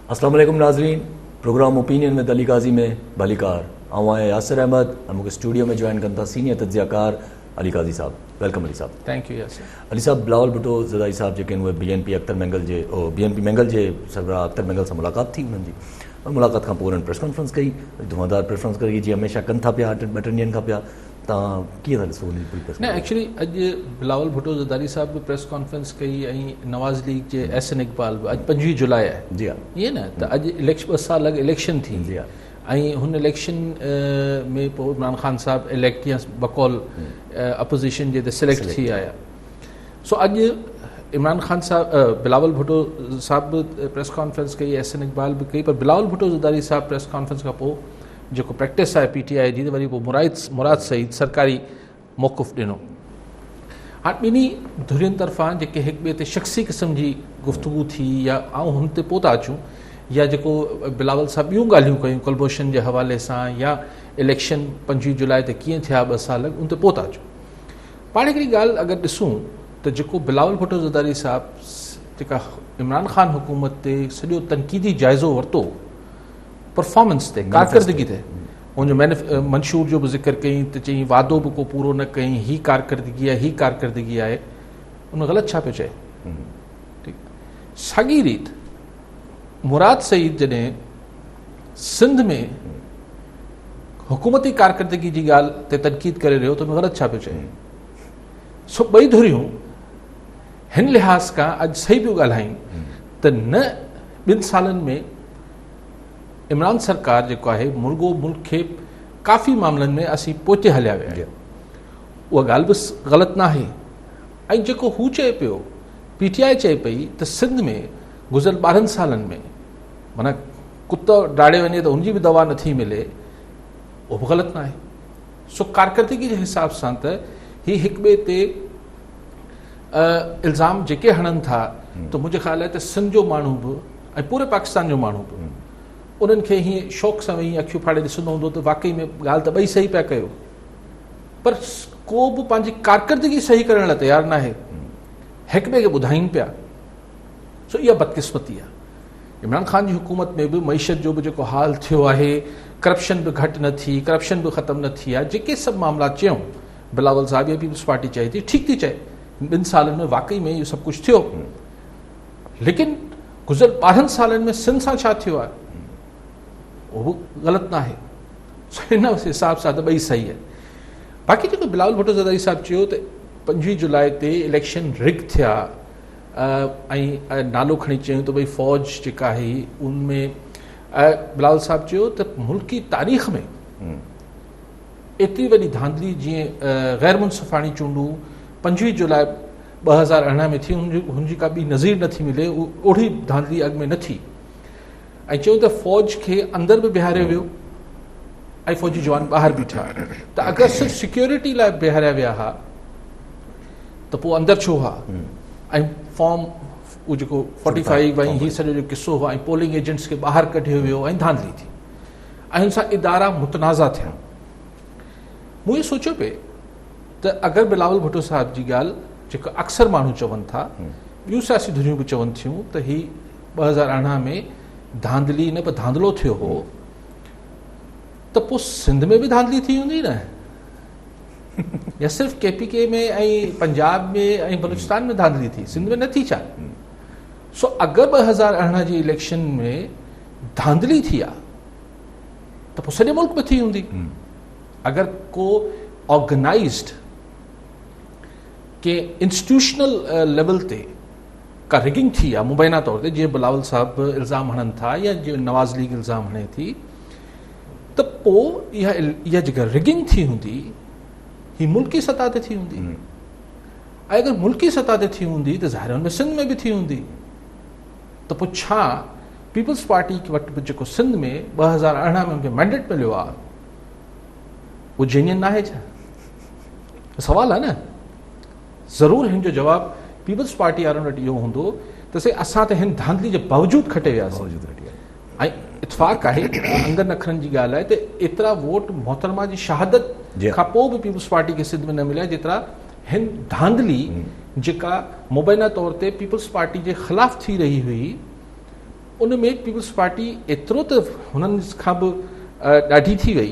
अस्सलाम वालेकुम नाज़रीन, प्रोग्राम ओपिनियन में अली काजी में भलीकार आवां यासिर अहमद मूंखे स्टूडियो में ज्वाइन कन था सीनियर तज्ज़ियाकार अली काजी साहब। वेलकम अली साहब। Thank you Yasir. अली साहब, बिलावल भुट्टो ज़रदारी साहब जेके उहे BNP अख्तर मैंगल जे BNP मैंगल जे सरबराह अख्तर मैंगल सां मुलाक़ात थी उन्हनि जी, और मुलाक़ात खां पोइ उन्हनि प्रेस कॉन्फ्रेंस कई, धुआंधार प्रेस कॉन्फ्रेंस कई जीअं हमेशह कनि था पिया 2-3 ॾींहंनि खां पिया। तव्हां कीअं था ॾिसो उन पूरी प्रेस? न एक्चुअली अॼु बिलावल भुट्टो ज़रदारी साहब बि प्रेस कॉन्फ्रेंस कई ऐं नवाज़ लीग जे SN इक़बाल बि। अॼु 25 जुलाई आहे, जी हा, ईअं न त अॼु 2 साल अॻु इलेक्शन थी, जी हा, ऐं हुन इलेक्शन में पोइ इमरान ख़ान साहब इलेक्ट या बकौल अपोजिशन जे सिलेक्ट थी आया। सो अॼु इमरान ख़ान साहब बिलावल भुट्टो साहब बि प्रेस कॉन्फ्रेंस कई, SN इक़बाल बि कई, पर बिलावल भुट्टो ज़रदारी साहब प्रेस कॉन्फ्रेंस खां पोइ जेको प्रैक्टिस आहे PTI जी, त वरी पोइ मुराद सईद सरकारी मौक़ुफ़ ॾिनो। हाणे ॿिन्ही धुरियुनि तरफ़ां जेके हिक ॿिए ते शख़्सी क़िस्म जी गुफ़्तगू थी, या आऊं हुन ते पोइ था अचूं, या जेको बिलावल साहब ॿियूं ॻाल्हियूं कयूं कुलभूषण जे हवाले सां, या इलेक्शन 25 जुलाई ते कीअं थिया 2 साल उन ते पोइ था अचूं। पाण हिकिड़ी ॻाल्हि अगरि ॾिसूं त जेको बिलावल भुट्टो ज़रदारी साहब जेका इमरान ख़ान हुकूमत ते सॼो तनक़ीदी जाइज़ो वरितो परफॉर्मेंस ते, कारकर्दगी ते, हुनजो मंशूर जो बि ज़िक्र कई त चई वादो बि को पूरो न कई, ही कारकर्दगी आहे, ही कारकर्दगी आहे, उन ग़लति छा पियो चए? ठीकु। साॻी रीति मुराद सईद जॾहिं सिंध में हुकूमती कारकर्दगी जी ॻाल्हि ते तनक़ीद करे रहियो त उन ग़लति छा पियो चए? सो ॿई धुरियूं हिन लिहाज़ खां अॼु सही पियूं ॻाल्हाइनि त न 2 सालनि में इमरान सरकार जेको आहे मुर्गो मुल्क खे काफ़ी मामलनि में असीं पोचे हलिया विया आहियूं, उहा ॻाल्हि बि ग़लति न आहे। ऐं जेको हू चए पियो, PTI चए पई त सिंध में गुज़िरियल 12 सालनि में माना कुतो डाड़े वञे त हुनजी बि दवा नथी मिले, उहो बि ग़लति न आहे। सो कारकर्दगी जे हिसाब सां त ही हिक ॿिए ते इल्ज़ाम जेके हणनि था, त मुंहिंजे ख़्याल आहे त सिंध जो माण्हू बि ऐं पूरे पाकिस्तान जो माण्हू बि उन्हनि खे हीअं शौक़ सां वेही अखियूं फाड़े ॾिसंदो हूंदो त वाक़ई में ॻाल्हि त ॿई सही पिया कयो, पर को बि पंहिंजी कारकर्दगी सही करण लाइ तयारु न आहे, हिक ॿिए खे ॿुधाइनि पिया। सो इहा बदकिस्मती आहे। इमरान ख़ान जी हुकूमत में बि मईशत जो बि जेको हाल थियो आहे, करप्शन बि घटि न थी, करप्शन बि ख़तमु न थी आहे, जेके सभु मामला चयूं बिलावल साहब या पीपल्स पार्टी चए थी, ठीकु थी चए, 2 सालनि में वाक़ई में इहो सभु कुझु थियो, लेकिन गुज़िरियल 12 सालनि में सिंध सां छा थियो आहे उहो बि ग़लति न आहे। हिन हिसाब सां त ॿई सही आहे। बाक़ी जेको बिलावल भुट्टो ज़रदारी साहब चयो त 25 जुलाई ते इलेक्शन रिग थिया, ऐं नालो खणी चयूं त भई फ़ौज जेका आहे उनमें बिलावल साहब चयो त मुल्की तारीख़ में एतिरी वॾी धांधली जीअं ग़ैर मुनसिफ़ाणी चूंडूं 25 जुलाई 2018 में थी, हुनजी का ॿी नज़ीर नथी मिले, ओड़ी धांधली अॻु में न थी। ऐं चयूं त फ़ौज खे अंदरि बि बिहारियो वियो ऐं फ़ौजी जवान ॿाहिरि बीठा, त अगरि सिर्फ़ु सिक्योरिटी लाइ बिहारिया विया हुआ त पोइ अंदरि छो हुआ, ऐं फॉर्म उहो जेको 45 ऐं हीउ सॼो जो किसो हुओ, ऐं पोलिंग एजेंट्स खे ॿाहिरि कढियो वियो ऐं धांधली थी, ऐं हुन सां इदारा मुतनाज़ा थिया। मूं इहो सोचियो पिए त अगरि बिलावल भुट्टो साहब जी ॻाल्हि जेको अक्सर माण्हू चवनि था, ॿियूं सियासी धुरियूं बि चवनि थियूं त ही 2018 में धांधली न पर धांधलो थियो हो, त पोइ सिंध में बि धांधली थी हूंदी न, या सिर्फ़ु KPK में ऐं पंजाब में ऐं बलूचिस्तान में धांधली थी, सिंध में न थी छा? सो अगरि 2018 जी इलेक्शन में धांधली थी आहे त पोइ सॼे मुल्क में थी हूंदी। अगरि को ऑर्गेनाइज्ड के इंस्टीट्यूशनल लेवल ते का रिगिंग थी आहे मुबैना तौर ते, जीअं बिलावल साहब इल्ज़ाम हणनि था या जीअं नवाज़ लीग इल्ज़ाम हणे थी, त पोइ इहा जेका रिगिंग थी हूंदी ही मुल्की सतह ते थी हूंदी, ऐं अगरि मुल्की सतह ते थी हूंदी त ज़ाहिर हुन में सिंध में बि थी हूंदी। त पोइ छा पीपल्स पार्टी वटि बि जेको सिंध में 2018 में उनखे मैंडेट मिलियो आहे उहो जेन्युइन न आहे छा? सवाल आहे न। ज़रूरु हिन जो जवाबु पीपल्स पार्टी वारनि वटि इहो हूंदो त से असां त हिन धांधली जे बावजूदु खटे वियासीं, ऐं इतफ़ाक़ आहे अंगनि अखरनि जी ॻाल्हि आहे त एतिरा वोट मोहतरमा जी शहादत खां पोइ बि पीपल्स पार्टी खे सिंध में न मिलिया जेतिरा हिन धांधली जेका मुबैना तौर ते पीपल्स पार्टी जे ख़िलाफ़ थी रही हुई उन में पीपल्स पार्टी एतिरो त हुननि खां बि ॾाढी थी वई,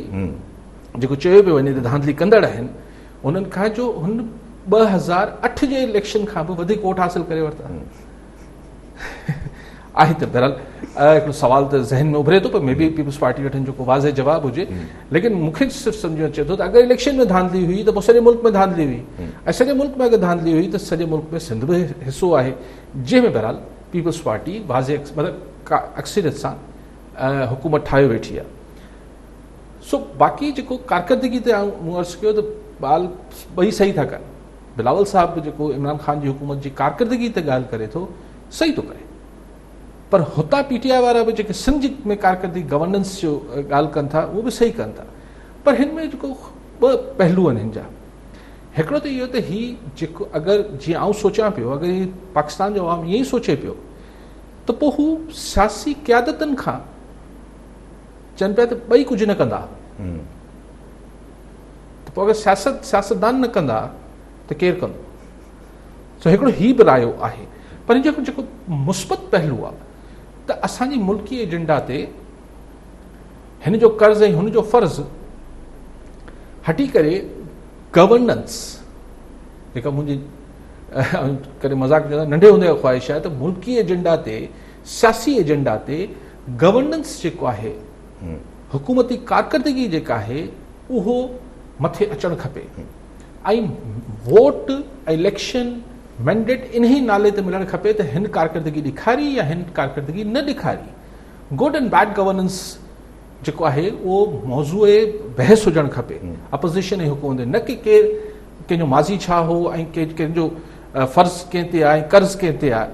जेको चयो पियो वञे त धांधली कंदड़ आहिनि, उन्हनि खां जो हुन 2008 जे इलेक्शन खां बि वधीक वोट हासिल करे वरिता आहे। त बहरहाल हिकिड़ो सुवाल त ज़हन में उभरे थो, पर मे बी पीपल्स पार्टी वटि जेको वाज़े जवाबु हुजे, लेकिन मूंखे सिर्फ़ु सम्झ में अचे थो त अगरि इलेक्शन में धांधली हुई त पोइ सॼे मुल्क में धांधली हुई, ऐं सॼे मुल्क में अगरि धांधली हुई त सॼे मुल्क में सिंध बि हिसो आहे, जंहिंमें बहरहाल पीपल्स पार्टी वाज़े मतिलबु अक्सरियत सां हुकूमत ठाहे वेठी आहे। सो बाक़ी जेको कारकर्दगी ते मूं अर्ज़ु कयो त ॿाल ॿई सही था कनि। बिलावल साहब बि जेको इमरान ख़ान जी हुकूमत जी कारकर्दगी ते ॻाल्हि करे थो, सही थो करे, पर हुतां पीटीआई वारा बि जेके सिंध में कारकर्दगी गवर्नेंस जो ॻाल्हि कनि था, उहो बि सही कनि था, पर हिन में जेको ॿ पहलू आहिनि हिन जा। हिकिड़ो त इहो त ही जेको अगरि जीअं आउं सोचां पियो, अगरि ही पाकिस्तान जो आवाम ईअं ई सोचे पियो त पोइ हू सियासी क़यादतनि खां चवनि पिया त ॿई कुझु न कंदा, त पोइ अगरि सियासतदान न कंदा त केरु कंदो? सो हिकिड़ो ही बि रायो आहे। पर जेको मुस्बत पहलू आहे त असांजी मुल्की एजेंडा ते हिन जो कर्ज़ ऐं हुन जो फ़र्ज़ु हटी करे गवर्नेंस, जेका मुंहिंजी करे मज़ाक चवंदा नंढे हूंदे ख़्वाहिश आहे त मुल्की एजेंडा ते, सियासी एजेंडा ते गवर्नेंस जेको आहे, हुकूमती कारकर्दगी जेका आहे, उहो मथे अचणु खपे। ऐं वोट, इलेक्शन, मैंडेट इन्ही नाले ते मिलणु खपे त हिन कारकर्दगी ॾेखारी या हिन कारकर्दगी न ॾेखारी। गुड एंड बैड गवर्नेंस जेको आहे उहो मौज़ूअ बहस हुजणु खपे अपोज़िशन ऐं हुकूमत, न की केरु कंहिंजो माज़ी छा हो ऐं कंहिंजो फ़र्ज़ु कंहिं ते आहे, कर्ज़ कंहिं ते आहे,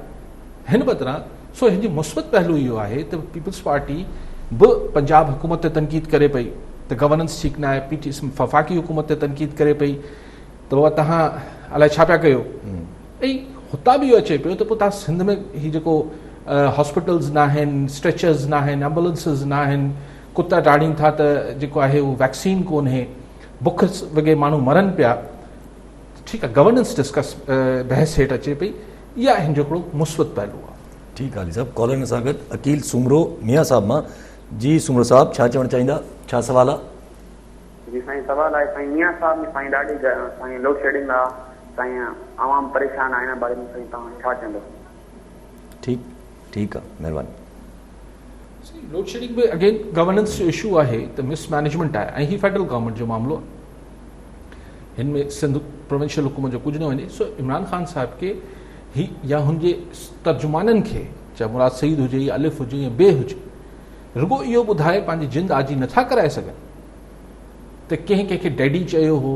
हिन बदिरां। सो हिन जी मुस्बत पहलू इहो आहे त पीपल्स पार्टी बि पंजाब हुकूमत ते तनक़ीद करे पई त गवर्नेंस ठीकु न आहे, वफ़ाक़ी हुकूमत ते तनक़ीद करे पई त बाबा तव्हां अलाए छा पिया कयो, ऐं हुतां बि इहो अचे पियो त पोइ तव्हां सिंध में हीउ जेको हॉस्पिटल्स न आहिनि, स्ट्रेचर्स न आहिनि, एम्बुलेंसिस न आहिनि, कुता टाड़ीनि था त जेको आहे उहो वैक्सीन कोन्हे, बुख वग़ैरह माण्हू मरनि पिया, ठीकु आहे, गवर्नेंस डिस्कस बहस हेठि अचे पई, इहा हिन जो हिकिड़ो मुस्बत पहलू आहे। ठीकु आहे साहब। कॉलर सां गॾु अकील सुमरो मियां साहब मां। जी सुमरो साहब, छा चवणु चाहींदा, छा सवाल आहे? जी साईं, सवाल आहे साईं मियां साहब में साईं ॾाढी साईं लोड शेडिंग आहे, साईं आवाम परेशान आहे, हिन बारे में साईं तव्हां छा चवंदो? ठीकु आहे, महिरबानी। लोड शेडिंग में अगेन गवर्नेंस जो इशू आहे त मिसमैनेजमेंट आहे, ऐं ही फेडरल गवर्नमेंट जो मामिलो आहे, हिन में सिंध प्रोविंशियल हुकूमत जो कुझु न वञे। सो इमरान ख़ान साहिब खे ही या हुनजे तर्जुमाननि खे, चाहे मुराद सईद हुजे या अलिफ हुजे या बे हुजे, रुगो इहो ॿुधाए पंहिंजी जिंद आजी नथा कराए सघनि त कंहिंखे डैडी चयो हो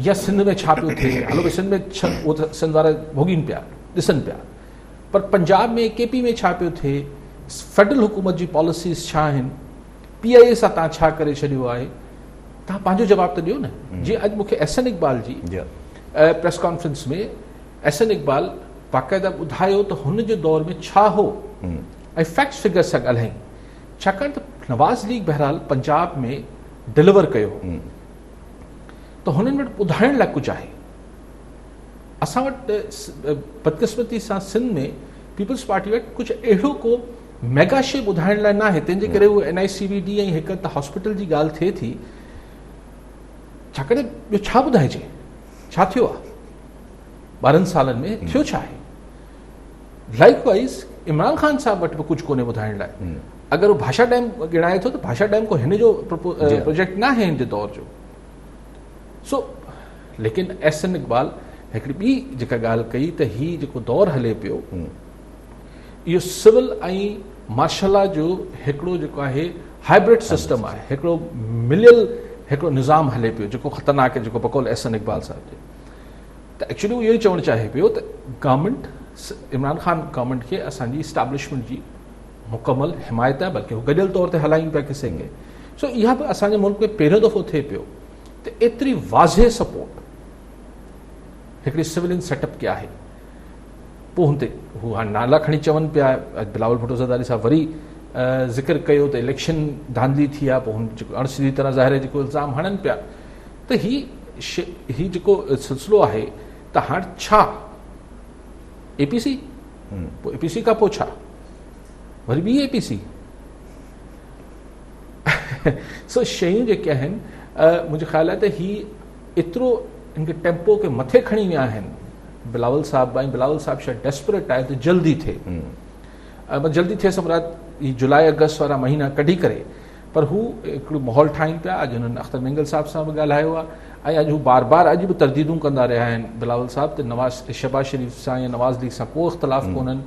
या सिंध में छा पियो थिए। हलो भई सिंध में उहो त सिंध वारा भोगीनि पिया, ॾिसनि पिया, पर पंजाब में केपी में छा पियो थिए, फेडरल हुकूमत जी पॉलिसीज़ छा आहिनि, PIA सां तव्हां छा करे छॾियो आहे, तव्हां पंहिंजो जवाबु त ॾियो न। जीअं अॼु मूंखे SN इक़बाल जी प्रेस कॉन्फ्रेंस में SN इक़बाल बाक़ाइदा ॿुधायो त हुन जे दौर में छा हो ऐं फैक्ट्स फिगर सां ॻाल्हाई, छाकाणि त नवाज़ लीग बहरहाल पंजाब में डिलीवर कयो त हुननि वटि ॿुधाइण लाइ कुझु आहे। असां वटि बदकिस्मती सां सिंध में पीपल्स पार्टी वटि कुझु अहिड़ो को मेगा शइ ॿुधाइण लाइ न आहे, तंहिंजे करे उहो NICVD ऐं हिकु त हॉस्पिटल जी ॻाल्हि थिए थी, छाकाणि ॿियो छा ॿुधाइजे, छा थियो आहे 12 सालनि में, थियो छा आहे। लाइकवाइज़ इमरान ख़ान साहब वटि बि कुझु कोन्हे ॿुधाइण लाइ। अगरि उहो भाषा डैम गिणाए थो त भाषा डैम को हिन जो प्रोजेक्ट न आहे हिन जे दौर जो। सो लेकिन SN इक़बाल हिकिड़ी ॿी जेका ॻाल्हि कई त हीउ जेको दौरु हले पियो, इहो सिविल ऐं मार्शल लॉ जो हिकिड़ो जेको आहे हाइब्रिड सिस्टम आहे, हिकिड़ो मिलियल हिकिड़ो निज़ाम हले पियो जेको ख़तरनाक आहे, जेको बकौल SN इक़बाल साहिब जे। त एक्चुअली उहो इहो ई चवणु चाहे पियो त गवर्नमेंट, इमरान ख़ान गवर्नमेंट खे असांजी इस्टेब्लिशमेंट जी मुकमल हिमायत आहे, बल्कि हू गॾियल तौर ते हलायूं पिया किसे खे। सो इहा बि असांजे मुल्क में पहिरियों दफ़ो थिए पियो त एतिरी वाज़े सपोर्ट हिकिड़ी सिविलियन सेटअप खे आहे। पोइ हुन ते हू हाणे नाला खणी चवनि पिया, अॼु बिलावल भुट्टो ज़रदारी साहब वरी ज़िक्र कयो त इलेक्शन धांधली थी आहे, पोइ हुन जेको अणसिधी तरह ज़ाहिर जेको इल्ज़ाम हणनि पिया, त ही जेको सिलसिलो आहे त हाणे छा APC, पोइ APC खां पोइ छा, वरी ॿी APC सो शयूं जेके आहिनि मुंहिंजे ख़्याल आहे त ही एतिरो हिनखे टेम्पो खे मथे खणी विया आहिनि बिलावल साहब ऐं बिलावल साहब शायदि डेस्परेट आहे त जल्दी थिए जल्दी थिए सम्राट ही जुलाई अगस्त वारा महीना कढी करे पर हू हिकिड़ो माहौल ठाहिनि पिया अॼु हुननि अख्तर मेंगल साहब सां बि ॻाल्हायो आहे ऐं अॼु हू बार बार अॼु बि तरदीदूं कंदा रहिया आहिनि बिलावल साहब त शहबाज शरीफ़ सां या नवाज़ लीग सां को इख़्तिलाफ़ कोन्हनि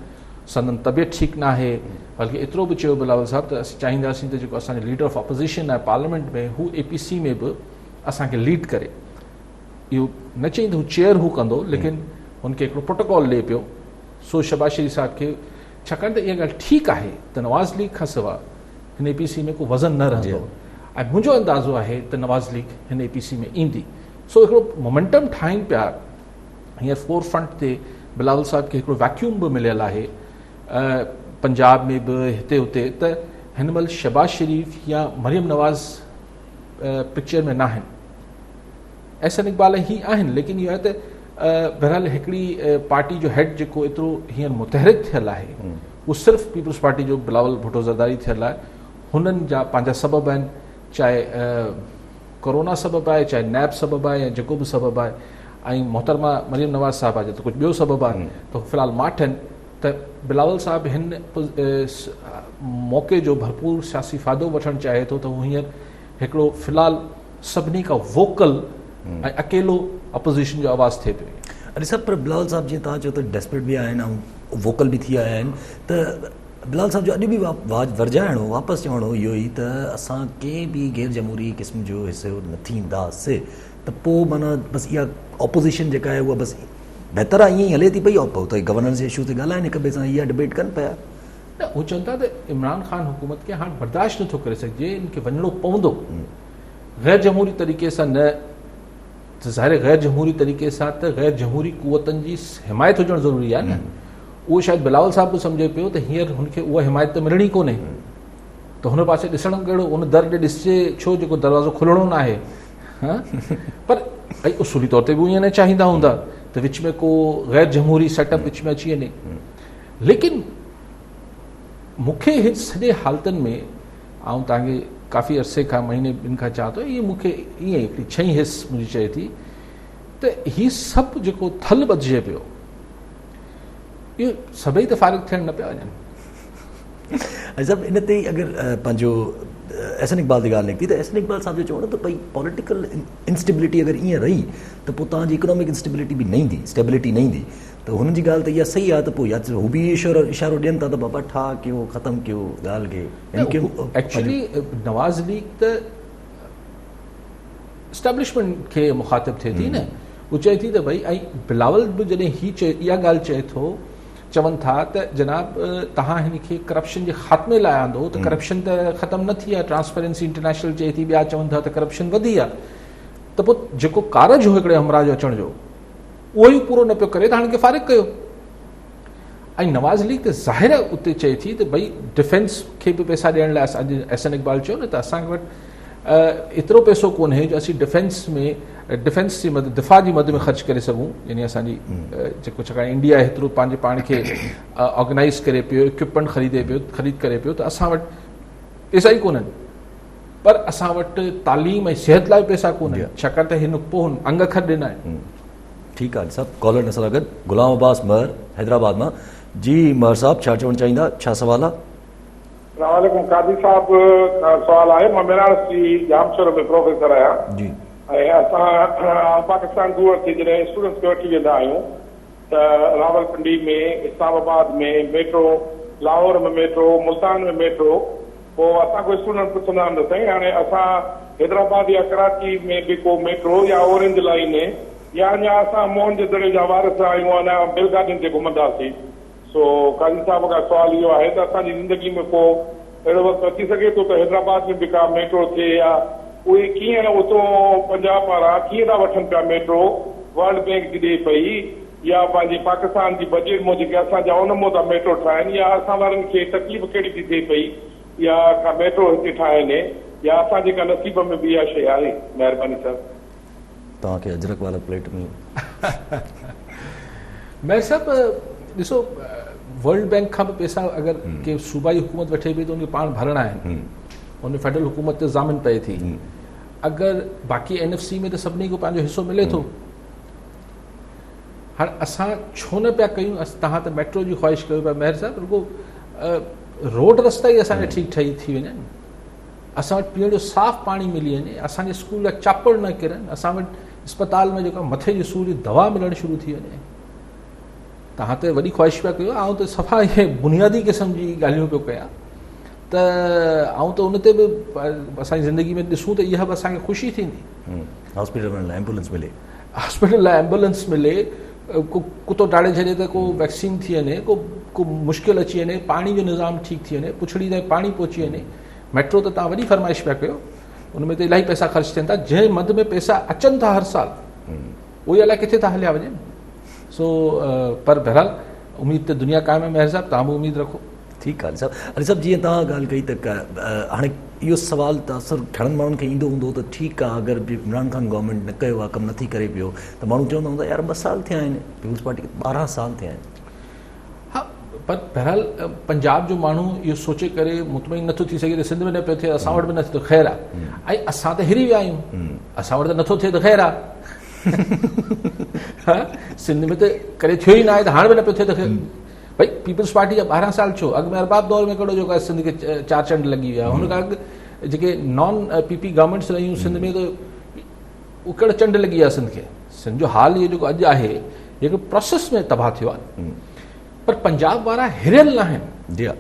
संदन तबियत ठीकु न आहे बल्कि एतिरो बि चयो बिलावल साहब त असीं चाहींदासीं त जेको असांजो लीडर ऑफ अपोज़िशन आहे पार्लियामेंट में हू APC में बि असांखे लीड करे इहो न चई त हू चेयर हू कंदो लेकिन हुनखे हिकिड़ो प्रोटोकॉल ॾिए पियो सो शहबाज शरीफ़ साहब खे छाकाणि त इहा ॻाल्हि ठीकु आहे त नवाज़ लीग खां सवाइ हिन APC में को वज़न न रहंदो ऐं मुंहिंजो अंदाज़ो आहे त नवाज़ लीग हिन APC में ईंदी सो हिकिड़ो मोमेंटम ठाहिनि पिया हींअर फोर फ्रंट ते बिलावल साहब खे हिकिड़ो वैक्यूम बि मिलियल आहे पंजाब में बि हिते हुते त हिन महिल शहबाज शरीफ़ या मरियम नवाज़ पिक्चर में न आहिनि एहसन इक़बाल ही आहिनि लेकिन इहो आहे त बहरहाल हिकिड़ी पार्टी जो हेड जेको एतिरो हींअर मुतहरिक थियल आहे उहो सिर्फ़ु पीपल्स पार्टी जो बिलावल भुट्टो ज़रदारी थियल आहे हुननि जा पंहिंजा सबब आहिनि चाहे कोरोना सबब आहे चाहे नैब सबब आहे या जेको बि सबब आहे ऐं मोहतरमा मरियम नवाज़ साहब आहे त कुझु ॿियो सबब आहे त फ़िलहालु माठनि त बिलावल साहब हिन मौक़े जो भरपूर सियासी फ़ाइदो वठणु चाहे थो त हू हींअर हिकिड़ो फ़िलहालु सभिनी खां वोकल ऐं अकेलो अपोज़िशन जो आवाज़ थिए पियो अरे सर पर बिलावल साहब जीअं तव्हां चयो त डेस्परेट बि आहिनि ऐं वोकल बि थी आया आहिनि त बिलावल साहब जो अॼु बि वरजाइणो वापसि चवणो इहो ई त असां कंहिं बि गैर जमहूरी क़िस्म जो हिसो न थींदासीं त पोइ माना बसि इहा ऑपोज़िशन जेका आहे उहा बसि बहितर आहे ईअं ई हले थी पई पोइ त गवर्नेंस जे इशू ते ॻाल्हाइनि हिक ॿिए सां इहा डिबेट कनि पिया न हू चवनि था त इमरान ख़ान हुकूमत खे हाणे बर्दाश्त नथो करे सघिजे इनखे वञिणो पवंदो गैर जमहूरी तरीक़े सां न त ज़ाहिर गैर जमहूरी तरीक़े सां त गैर जमहूरी क़ुवतनि जी हिमायत हुजणु ज़रूरी आहे न उहो शायदि बिलावल साहब बि सम्झे पियो त हींअर हुनखे उहा हिमायत त मिलणी कोन्हे त हुन पासे ॾिसणु कहिड़ो उन दर ॾे ॾिसजे छो जेको दरवाज़ो खुलणो न आहे हा पर ऐं उसूली तौर ते बि ईअं न चाहींदा हूंदा त विच में को गैर जमहूरी सेटअप विच में अची वञे लेकिन मूंखे हिन सॼे हालतुनि में ऐं तव्हांखे काफ़ी अरसे खां महीने ॿिनि खां चवां थो इहे मूंखे ईअं हिकिड़ी छहीं हिस मुंहिंजी चए थी त हीउ सभु जेको थल ॿधिजे पियो इहो सभई त फ़ारिग़ थियण न पिया वञनि ऐं सभु इन ते अगरि पंहिंजो एहसन इक़बाल जी ॻाल्हि निकिती त एहसन इक़बाल साहब जो चवणो त भई पॉलिटिकल इंस्टेबिलिटी अगरि ईअं रही त पोइ तव्हांजी इकोनॉमिक इंस्टेबिलिटी बि न ईंदी स्टेबिलिटी न ईंदी त हुननि जी ॻाल्हि त इहा सही आहे त पोइ या हू बि इशारो ॾियनि था त बाबा ठाह कयो ख़तमु कयो ॻाल्हि खे एक्चुअली नवाज़ लीग त स्टैब्लिशमेंट खे मुखातिब थिए थी न हू चए थी त भई ऐं बिलावल बि जॾहिं इहा ॻाल्हि चए थो चवनि था त जनाब तव्हां हिन खे करप्शन जे ख़ात्मे लाइ आंदो त करप्शन त ख़तमु न थी आहे ट्रांसपेरेंसी इंटरनेशनल चए थी ॿिया चवनि था त करप्शन वधी आहे त पोइ जेको कारज हो हिकिड़े हमरा जो अचण जो उहो ई पूरो न पियो करे त हाणे खे फ़ारिग़ कयो ऐं नवाज़ लीग त ज़ाहिर उते चए थी त भई डिफेंस खे बि पैसा ॾियण लाइ अॼु एहसन इक़बाल चयो न त असांखे वटि एतिरो पैसो कोन्हे जो असीं डिफेंस जी मदद दिफ़ा जी मदद में ख़र्च करे सघूं यानी असांजी जेको छाकाणि इंडिया हेतिरो पंहिंजे पाण खे ऑर्गेनाइज़ करे पियो इक्विपमेंट ख़रीद करे पियो त असां वटि पैसा ई कोन्हनि पर असां वटि तालीम ऐं सिहत लाइ पैसा कोन्हनि छाकाणि त हिन पोइ अंग खर ॾिना आहिनि ठीकु आहे सभु कॉलर सां गॾु गुलाम अब्बास महर हैदराबाद मां जी महर साहब छा चवणु चाहींदा छा सुवाल आहे अस्सलामुअलैकुम कादी साहब सवाल आहे मां यूनिवर्सिटी जामशोर में प्रोफेसर आहियां जी ऐं असां पाकिस्तान टूर ते जॾहिं स्टूडेंट्स खे वठी वेंदा आहियूं त रावलपिंडी में इस्लामाबाद में मेट्रो लाहौर में मेट्रो मुल्तान में मेट्रो पोइ असांखे स्टूडेंट पुछंदा आहिनि त साईं हाणे असां हैदराबाद या कराची में बि को मेट्रो या ऑरेंज लाइन या अञा असां मोहन जे दड़े जा वारिस आहियूं अञा बिल गार्डन ते घुमंदासीं सो काज़ी साहब खां सुवाल इहो आहे त असांजी ज़िंदगी में को अहिड़ो वक़्तु अची सघे थो त हैदराबाद में बि का मेट्रो थिए या उहे कीअं उतां पंजाब वारा कीअं था वठनि पिया मेट्रो वर्ल्ड बैंक जी ॾे पई या पंहिंजी पाकिस्तान जी बजट मूं जेके असांजा उन मूं था मेट्रो ठाहिनि या असां वारनि खे तकलीफ़ कहिड़ी थी थिए पई या का मेट्रो हिते ठाहिनि या असांजे का नसीब में बि इहा शइ आहे महिरबानी साहब तव्हांखे अजरक वारा प्लेट में मैं साहब ॾिसो वर्ल्ड बैंक खां बि पैसा अगरि के सूबाई हुकूमत वठे पई त उनखे पाण भरणा आहिनि, उन फेडरल हुकूमत ते ज़ामिन पए थी। अगरि बाक़ी NFC में त सभिनी को पंहिंजो हिसो मिले थो। हाणे असां छो न पिया कयूं? तव्हां त मेट्रो जी ख़्वाहिश कयो पिया मेयर साहिबु, रुगो रोड रस्ता ई असांखे ठीकु ठही थी वञनि, असां वटि पीअण जो साफ़ु पाणी मिली वञे, असांजे स्कूल जा चापड़ न किरनि, असां वटि अस्पताल में जेका मथे जी सूर जी दवा मिलणु शुरू थी वञे। तव्हां त वॾी ख़्वाहिश पिया कयो, आउं त सफ़ा इहे बुनियादी क़िस्म जी ॻाल्हियूं पियो कयां, त आउं त उन ते बि असांजी ज़िंदगी में ॾिसूं त इहा बि असांखे ख़ुशी थींदी। हॉस्पिटल में एम्बुलेंस मिले, हॉस्पिटल लाइ एम्बुलेंस मिले, को कुतो टाड़े छॾे त को वैक्सीन थी वञे, को मुश्किल अची वञे, पाणी जो निज़ाम ठीकु थी वञे, पुछड़ी ताईं पाणी पहुची वञे। मेट्रो त तव्हां वॾी फरमाइश पिया कयो, उन में त इलाही पैसा ख़र्च थियनि था, जंहिं मद में पैसा अचनि था हर साल उहे अलाए किथे था हलिया वञनि। सो पर बहरहाल उमेद त दुनिया क़ाइम आहे। मेयर साहिबु तव्हां बि उमेद रखो। ठीकु आहे अली साहिबु, जीअं तव्हां ॻाल्हि कई त हाणे इहो सुवाल त असर खणनि माण्हुनि खे ईंदो हूंदो त ठीकु आहे, अगरि इमरान ख़ान गवर्नमेंट न कयो आहे, कमु नथी करे पियो, त माण्हू चवंदा हूंदा यार 2 साल थिया आहिनि, पीपुल्स पार्टी 12 साल थिया आहिनि। हा, पर बहरहाल पंजाब जो माण्हू इहो सोचे करे मुतमइन नथो थी सघे त सिंध में न पियो थिए, असां वटि बि न थिए त ख़ैरु आहे, ऐं असां त हिरी विया आहियूं, असां वटि त नथो थिए त ख़ैरु आहे। सिंध में त करे थियो ई न आहे, त हाणे बि न पियो थिए त भई पीपल्स पार्टी जा 12 साल छो? अॻु में अरबाब दौर में कहिड़ो जेको आहे सिंध खे 4 चंड लॻी विया, हुन खां अॻु जेके नॉन PP गवर्नमेंट्स रहियूं सिंध में, त उहो कहिड़ो चंड लॻी आहे सिंध खे? सिंध जो हाल इहो जेको अॼु आहे, जेको प्रोसेस में तबाह थियो आहे। पर पंजाब वारा हिरियल न आहिनि, जी हा,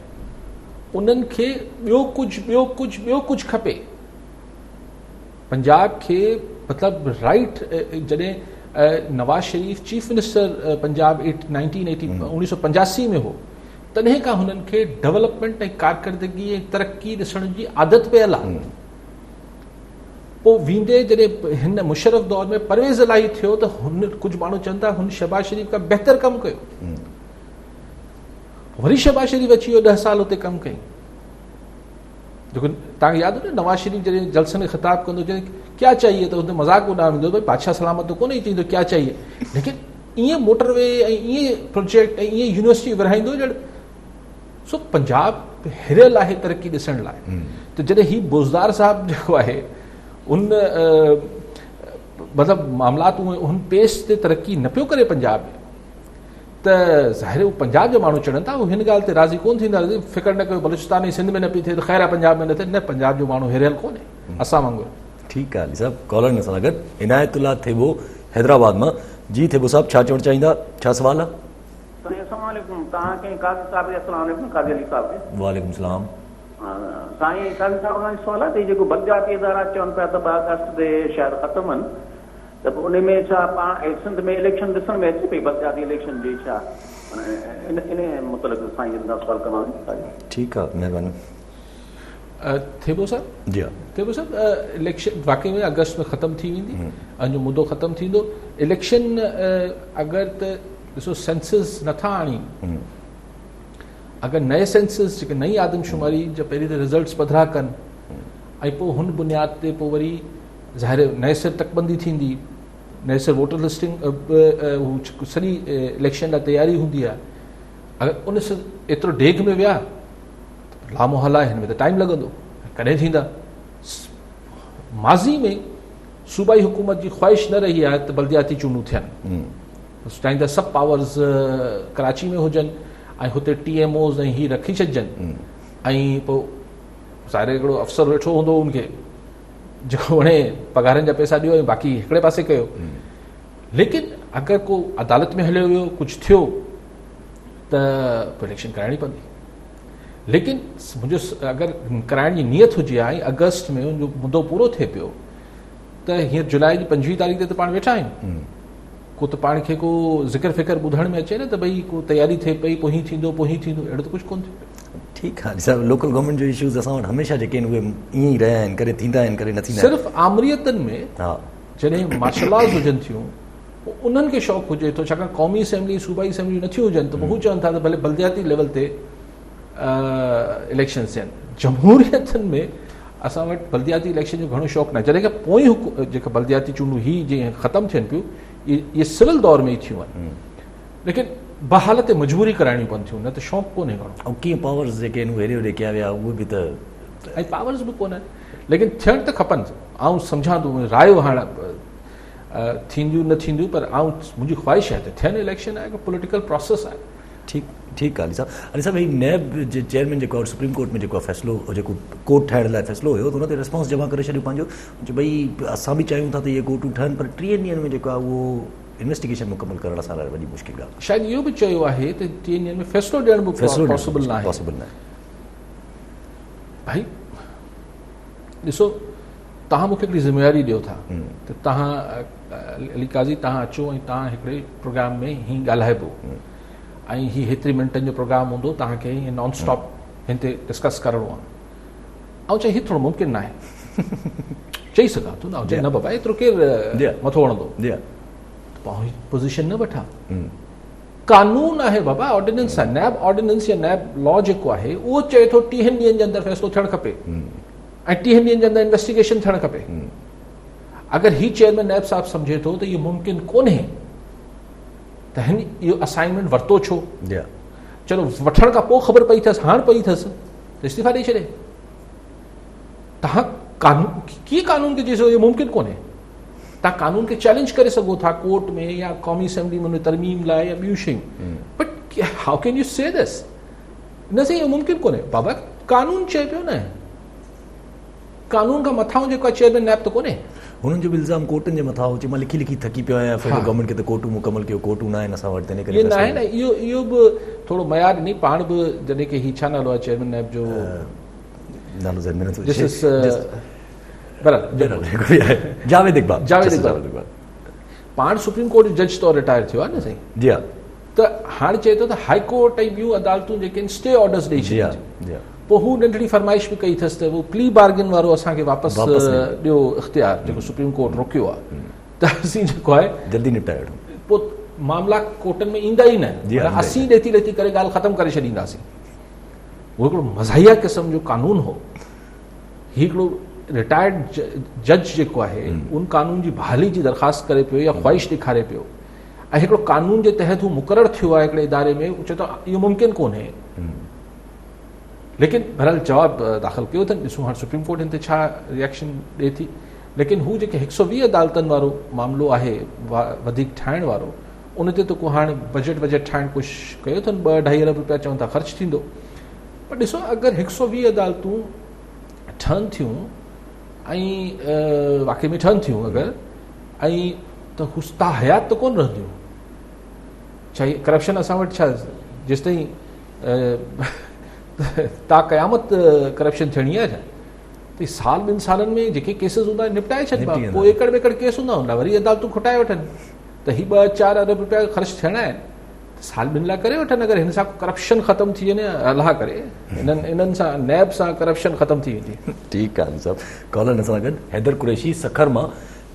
उन्हनि खे ॿियो कुझु खपे। पंजाब खे मतिलबु राइट, जॾहिं नवाज़ शरीफ़ चीफ मिनिस्टर पंजाब 1985 में हो, तॾहिं खां हुननि खे डेवलपमेंट ऐं कारकर्दगी ऐं तरक़ी ॾिसण जी आदत पियल आहे। पोइ वेंदे जॾहिं हिन मुशर्रफ दौर में परवेज़ इलाही थियो त हुन कुझु माण्हू चवनि था हुन शहबाज शरीफ़ खां बहितर कमु कयो, वरी शहबाज शरीफ़ अची वियो 10 साल हुते कमु कई। जेको तव्हांखे यादि हो न, नवाज़ शरीफ़ जॾहिं जलसनि खे ख़िताब कंदो चए क्या चाहिए, त हुते मज़ाक उॾामींदो भई बादशाह सलामत त कोन्हे, चईंदो क्या चाहिए। लेकिन ईअं मोटरवे ऐं ईअं प्रोजेक्ट ऐं ईअं यूनिवर्सिटी विरहाईंदो ॼण। सो पंजाब हिरियल आहे तरक़ी ॾिसण लाइ। त जॾहिं ही बोज़दार साहिबु जेको आहे उन मतिलबु मामलात हुन पेस ते तरक़ी न पियो करे पंजाब में, त ज़ाहिर उहो पंजाब जो माण्हू चढ़नि था, उहो हिन ॻाल्हि ते राज़ी कोन थींदा, फ़िक्र न कयो बलूचिस्तान ऐं सिंध में न पई थिए त ख़ैर आहे पंजाब में न थिए। न, पंजाब जो माण्हू हिरियल कोन्हे, असां वांगुरु। ठीकु आहे अली साहिबु, कॉलर सां गॾु इनायतुल्ला थेबो हैदराबाद मां। जी थेबो साहिबु, छा चवणु चाहींदा, छा सवाल आहे? वालेकुम सलाम। साईं काज़ी साहिब सवाल आहे जेको बलदियाती इदारा चवनि पिया त 2 अगस्त ते शायदि ख़तम आहिनि, त पोइ उन में छा पाण सिंध में इलेक्शन ॾिसण में अचे पई बलदियाती इलेक्शन जी, छा इन मुतलिक़ साईं सवाल कंदा? ठीकु आहे, महिरबानी। थेबो साहिबु, जी हा, थेबो साहिबु, इलेक्शन वाकई में अगस्त में ख़तमु थी वेंदी, अॼु मुदो ख़तमु थींदो। इलेक्शन अगरि त ॾिसो सेंसस नथा आणी, अगरि नए सेंसस जेके नई आदमशुमारी जा पहिरीं त रिज़ल्ट्स पधिरा कनि, ऐं पोइ हुन बुनियाद ते पोइ वरी ज़ाहिर नए सिर तकबंदी थींदी, नए सिर वोटर लिस्टिंग, सॼी इलेक्शन लाइ तयारी हूंदी आहे। अगरि उन एतिरो डेघ में विया लामोहल आहे, हिन में त टाइम लॻंदो, कॾहिं थींदा। माज़ी में सूबाई हुकूमत जी ख़्वाहिश न रही आहे त बलदियाती चूंडूं थियनि, चाहींदा सभु पावर्स कराची में हुजनि ऐं हुते TMOs ऐं ही रखी छॾिजनि, ऐं पोइ ज़ाहिर हिकिड़ो अफ़सर वेठो हूंदो उनखे जेको वणे पघारनि जा पैसा ॾियो ऐं बाक़ी हिकिड़े पासे कयो। लेकिन अगरि को अदालत में हलियो वियो, कुझु थियो त पोइ इलेक्शन कराइणी पवंदी। लेकिन मुंहिंजो अगरि कराइण जी नियत हुजे ऐं अगस्त में उनजो मुदो पूरो थिए पियो, त हींअर जुलाई जी 25 तारीख़ ते त पाण वेठा आहियूं, को त पाण खे को ज़िक्र फ़िक्र ॿुधण में अचे न त भई को तयारी थिए पई, पोइ हीअं थींदो, पोइ हीअं थींदो, अहिड़ो त कुझु कोन्ह थियो। ठीकु आहे साहिबु, लोकल गवर्नमेंट जो इशूज़ असां वटि हमेशह जेके आहिनि उहे ईअं ई रहिया आहिनि, करे थींदा आहिनि, करे न थींदा आहिनि। सिर्फ़ु आमरीतनि में हा, जॾहिं मार्शल लॉज़ हुजनि थियूं, उन्हनि खे शौक़ु हुजे थो, छाकाणि क़ौमी असेंबली सूबाई असेंबली नथियूं हुजनि, त हू चवनि था त भले बलदियाती लेवल ते इलेक्शन थियनि। जमहूरियतनि में असां वटि बलदियाती इलेक्शन जो घणो शौक़ु न आहे, जॾहिं खां पोइ जेका बलदियाती चूंडूं ही जीअं ख़तमु थियनि पियूं, इहे सिविल दौर में ई थियूं आहिनि। लेकिन बहालत मजबूरी कराइणी पवनि थियूं, न त शौक़ु कोन्हे घणो। ऐं कीअं पावर्स जेके आहिनि उहे हेॾे होॾे कया विया उहे बि त ऐं पावर्स बि कोन आहिनि, लेकिन थियण त खपनि। आउं सम्झां थो रायो हाणे थींदियूं न थींदियूं, पर मुंहिंजी ख़्वाहिश आहे त थियनि। इलेक्शन आहे, पॉलिटिकल प्रोसेस आहे। ठीकु आहे अली साहब। हीउ नैब जे चेयरमैन जेको आहे सुप्रीम कोर्ट में जेको आहे फ़ैसिलो, जेको कोर्ट ठाहिण लाइ फ़ैसिलो हुयो, त हुन ते रिस्पॉन्स जमा करे छॾियो पंहिंजो, भई असां बि चाहियूं था त इहे कोर्टूं ठहनि, पर 3 ॾींहंनि में जेको आहे उहो इन्वेस्टिगेशन मुकमल करण असां लाइ वॾी मुश्किल ॻाल्हि। शायदि इहो बि चयो आहे त 3 ॾींहंनि में फ़ैसिलो ॾियणु बि पॉसिबल न आहे। भाई ॾिसो, तव्हां मूंखे हिकिड़ी ज़िम्मेवारी ॾियो था त तव्हां अली काज़ी तव्हां अचो ऐं तव्हां हिकिड़े प्रोग्राम में हीअं ॻाल्हाइबो ऐं हीअ हेतिरे मिंटनि जो प्रोग्राम हूंदो, तव्हांखे हीअं नॉन स्टॉप हिन ते डिस्कस करिणो आहे। ऐं चई हीअ थोरो मुमकिन न आहे, चई सघां थो न, चई न बाबा एतिरो केरु मथो वणंदो, पोज़ीशन न वठां। कानून आहे बाबा, ऑर्डिनेंस आहे। नैब ऑर्डिनेंस या नैब लॉ जेको आहे उहो चए थो 30 ॾींहंनि जे अंदरि फ़ैसिलो थियणु खपे ऐं 30 ॾींहंनि जे अंदरि इन्वेस्टिगेशन थियणु खपे। अगरि ही चेयरमैन नैब साहिबु सम्झे थो त इहो मुमकिन कोन्हे त हिन इहो असाइनमेंट वरितो छो? चलो वठण खां पोइ ख़बर पई अथसि, हाणे पई अथसि त इस्तीफ़ा ॾेई छॾे। तव्हां कीअं कानून खे चइसो इहो मुमकिन कोन्हे? तव्हां कानून खे चैलेंज करे सघो था कोर्ट में या क़ौमी असेंबली में तरमीम लाइ या ॿियूं शयूं, बट हाउ कैन यू से दिस? न साईं इहो मुमकिन कोन्हे। बाबा कानून चए पियो न, कानून खां मथां जेको आहे चेयरमैन नैब त कोन्हे। हुननि जो बि इल्ज़ाम कोर्टनि जे मथां हो, मां लिखी लिखी थकी पियो आहियां, फेडरल गवर्नमेंट खे त कोर्टूं मुकमल कयो, कोर्टूं न आहिनि असां वटि, तंहिं करे इहो न आहे न। इहो बि थोरो मयार नी पाण बि जॾहिं की हीउ छा नालो आहे चेयरमैन नैब जो, नालो जावेद इक़बाल पाण सुप्रीम कोर्ट जो जज तौरु रिटायर थियो आहे न साईं। जी हा। त हाणे चए थो त हाई कोर्ट ऐं ॿियूं अदालतूं जेके आहिनि स्टे ऑर्डर्स ॾेई छॾिया। पोइ हू नंढड़ी फरमाइश बि कई अथसि त उहो प्ली बार्गेन वारो असांखे वापसि ॾियो इख़्तियार, जेको सुप्रीम कोर्ट रोकियो आहे, त असीं जेको आहे जल्दी निपटाए वठूं। पोइ मामला कोर्टनि में ईंदा ई न, असीं ॾेती लेती करे ॻाल्हि ख़तमु करे छॾींदासीं। उहो हिकिड़ो मज़ाहिया क़िस्म जो कानून हो। हीउ हिकिड़ो रिटायर्ड जज जेको आहे उन कानून जी बहाली जी दरख़्वास्त करे पियो या ख़्वाहिश ॾेखारे पियो, ऐं हिकिड़ो कानून जे तहत हू मुक़ररु थियो आहे हिकिड़े इदारे में, चए थो इहो मुमकिन कोन्हे। लेकिन बहरहाल जवाबु दाख़िल कयो अथनि, ॾिसूं हाणे सुप्रीम कोर्ट हिन ते छा रिएक्शन ॾिए थी। लेकिन हू जेके 120 अदालतनि वारो मामिलो आहे वधीक ठाहिण वारो, उन ते त को हाणे बजट ठाहिण कोशिशि कयो अथनि, 2-2.5 अरब रुपया चवनि था ख़र्च थींदो। पर ॾिसो अगरि 120 अदालतूं ठहनि थियूं ऐं वाक़ई में ठहनि थियूं अगरि, ऐं त हुस्ता हयात त कोन रहंदियूं। छा करप्शन असां वटि छा जेसिताईं तव्हां क़यामत करप्शन थियणी आहे छा? त साल 2 सालनि में जेके केसिस हूंदा निपटाए छॾिबा, पोइ एकड़ बेकड़ केस हूंदा हूंदा वरी अदालतूं खुटाए वठनि त ही 2-4 अरब रुपया ख़र्च थियणा आहिनि, साल 2 लाइ करे वठनि। अगरि हिन सां करप्शन ख़तमु थी वञे, अलाह करे इन्हनि सां नैब सां करप्शन ख़तमु थी वेंदी। ठीकु आहे साहब। कॉलर असां गॾु हैदर कुरैशी सखर मां।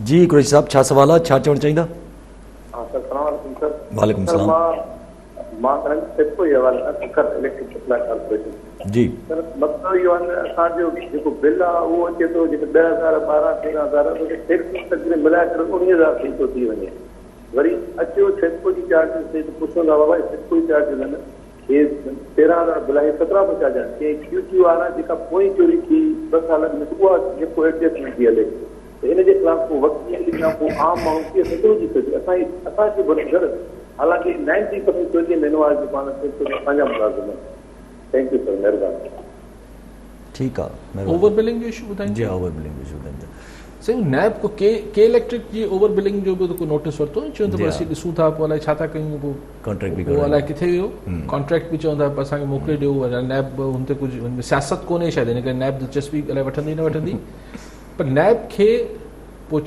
जी कुरैशी साहब, छा सवाल आहे, छा चवणु चाहींदा? वालेकुम सलाम। मां सेप्को जे हवाले सां सखर इलेक्ट्रिक सप्लाई कॉर्पोरेशन जी। सर मतिलबु इहो आहे न, असांजो जेको बिल आहे उहो अचे थो, जेको 10,000 12-13,000 टैक्स तकरीबन मिलाए करे 19,000 थो थी वञे। वरी अचो सेप्को जी चार्जिस ते पुछंदा बाबा सेप्को जी चार्जिस आहिनि, हे 13,000 बिल आहे, 17 चार्ज आहिनि। क्यू वारा जेका पोइ चोरी थी 2 सालनि में उहा जेको एडजस्टमेंट थी हले, त इन जे ख़िलाफ़ को वक़्तु खां पोइ आम माण्हू कीअं सचो थी सघे? असांखे बराबरि, हालांकि 90% चोरी महीनो आहे जो पाण पंहिंजा मुलाज़िम। थैंक यू सर, महिरबानी। ठीकु आहे। ओवर बिलिंग जो इशू ॿुधाईंदा? जी ओवर बिलिंग जो इशू ॿुधाईंदा। साईं नैब को के इलेक्ट्रिक जी ओवर बिलिंग जो बि को नोटिस वरितो, चवनि था असीं ॾिसूं था, पोइ अलाए छा था कयूं, पोइ कॉन्ट्रैक्ट बि अलाए किथे वियो, कॉन्ट्रैक्ट बि चवंदा असांखे मोकिले ॾियो। नैब हुन ते कुझु हुन में सियासत कोन्हे शायदि, हिन करे नैब दिलचस्पी अलाए वठंदी न वठंदी। पर नैब खे पोइ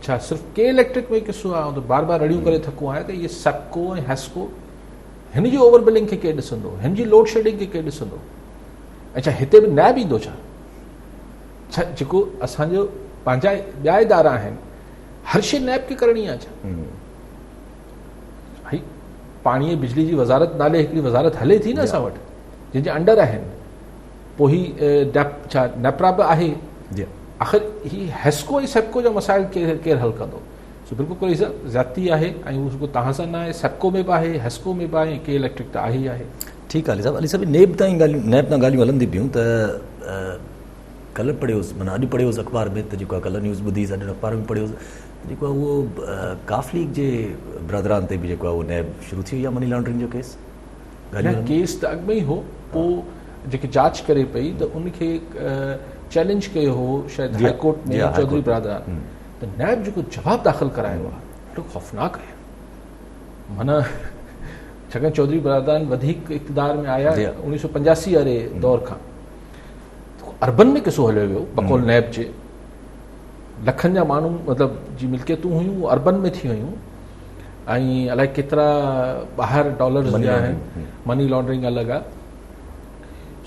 छा सिर्फ़ु के इलेक्ट्रिक में किसो आहे, त बार रड़ियूं करे थको आहे त इहे सेप्को ऐं हैस्को हिन जी ओवर बिलिंग खे केरु ॾिसंदो, हिन जी लोड शेडिंग खे केरु ॾिसंदो? ऐं छा हिते बि नैब ईंदो छा? जेको असांजो पंहिंजा ॿिया इदारा आहिनि, हर शइ नैब खे करणी आहे छा? भाई पाणी ऐं बिजली जी वज़ारत नाले हिकिड़ी वज़ारत हले थी न असां वटि, जंहिंजे अंडर आहिनि। पोइ ही छा नेपरा बि आहे। आख़िर ही हैस्को ऐं सेप्को जा मसाइल केरु हल कंदो? सो बिल्कुलु कोई ज़्यादती आहे ऐं उहो तव्हां सां न आहे, सेप्को में बि आहे, हेस्को में बि आहे, के इलेक्ट्रिक त आहे ई आहे। ठीकु आहे अली साहब नेब ताईं ॻाल्हियूं नेब तां ॻाल्हियूं हलंदी पियूं त कल्ह पढ़ियोसि माना अॼु पढ़ियोसि अख़बार में त जेको आहे कल्ह न्यूज़ ॿुधी अॼु अख़बार में पढ़ियोसि जेको आहे उहो काफ लीग जे ब्रदरान ते बि जेको आहे उहो नेब शुरू थी वई आहे मनी लॉन्ड्रिंग जो केस केस त अॻु में ई हो, पोइ जेके जांच करे पई त उनखे चैलेंज कयो हो शायदि हाई कोर्ट में चौधरी बरादरान, त नैब जेको जवाबु दाख़िल करायो आहे ॾाढो ख़ौफ़नाक आहे। माना छाकाणि चौधरी बरादरान वधीक इक़्तिदार में आया 1985 वारे दौर खां, अर्बन में किसो हलियो वियो बकौल नैब जे, लखनि जा माण्हू मतिलबु जी मिल्कियतूं हुयूं उहे अर्बन में थी वियूं ऐं अलाए केतिरा ॿाहिरि डॉलर्स जा आहिनि, मनी लॉन्ड्रिंग अलॻि आहे।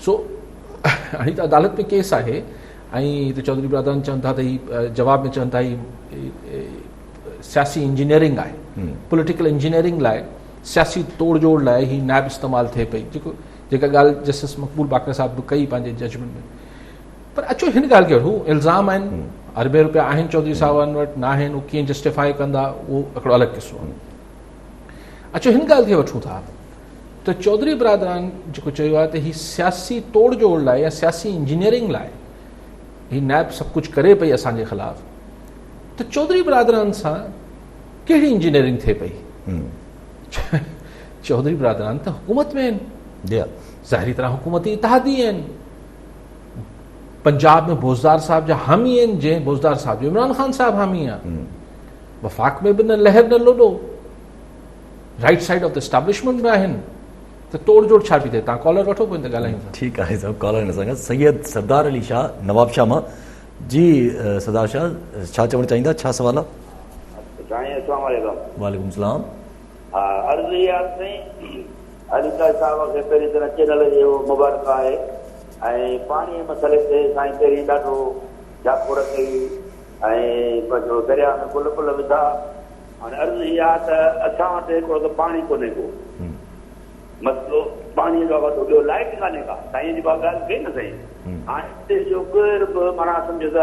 सो हाणे त अदालत में केस आहे ऐं हिते चौधरी बरादरान चवनि था त ही जवाब में चवनि था ही सियासी इंजीनियरिंग आहे, पॉलिटिकल इंजीनियरिंग लाइ सियासी तोड़ जोड़ लाइ ही नैब इस्तेमालु थिए पई, जेका ॻाल्हि जस्टिस मक़बूल बाक़र साहब बि कई पंहिंजे जजमेंट में। पर अचो हिन ॻाल्हि खे वठूं, इल्ज़ाम आहिनि अरबे रुपया आहिनि चौधरी साहबनि वटि, न आहिनि, उहो कीअं जस्टिफाई कंदा उहो हिकिड़ो अलॻि किस्सो आहे। अचो हिन ॻाल्हि खे वठूं था त चौधरी बरादरान जेको चयो आहे त ही सियासी तोड़ जोड़ लाइ या सियासी इंजीनियरिंग लाइ ही नैब सभु कुझु करे पई असांजे ख़िलाफ़, त चौधरी बरादरान सां कहिड़ी इंजीनियरिंग थिए पई? चौधरी बरादरान त हुकूमत में आहिनि, ज़ाहिरी तरह हुकूमती इतिहादी आहिनि, पंजाब में बोज़दार साहब जा हामी आहिनि, जंहिं बोज़दार साहब जो इमरान ख़ान साहब हामी आहे, वफ़ाक़ में बि न लहर न लोॾो, right side of the establishment में आहिनि, त तोड़ जोड़ छा पई थिए? तव्हां कॉलर वठो पोइ त ॻाल्हायूं। ठीकु आहे साहब, कॉलर हिन सां सैयद सरदार अली शाह नवाब शाह मां जी। सरदार शाह छा चवणु चाहींदा, छा सवाल आहे? वालेकुम सलाम। हा, अर्ज़ु इहा आहे अली साहिब खे पहिरीं तरह चैनल जो मुबारक आहे ऐं पाणीअ मसइले ते साईं पहिरीं ॾाढो जाखोड़ कई ऐं पंहिंजो दरिया में गुल फुल विधा। हाणे अर्ज़ु इहा आहे त असां वटि हिकिड़ो त पाणी कोन्हे को मसइलो पाणीअ जो वॾो, ॿियो लाइट कान्हे का, साईं जी ॻाल्हि कई न साईं। हाणे हिते जो केर बि माना सम्झो त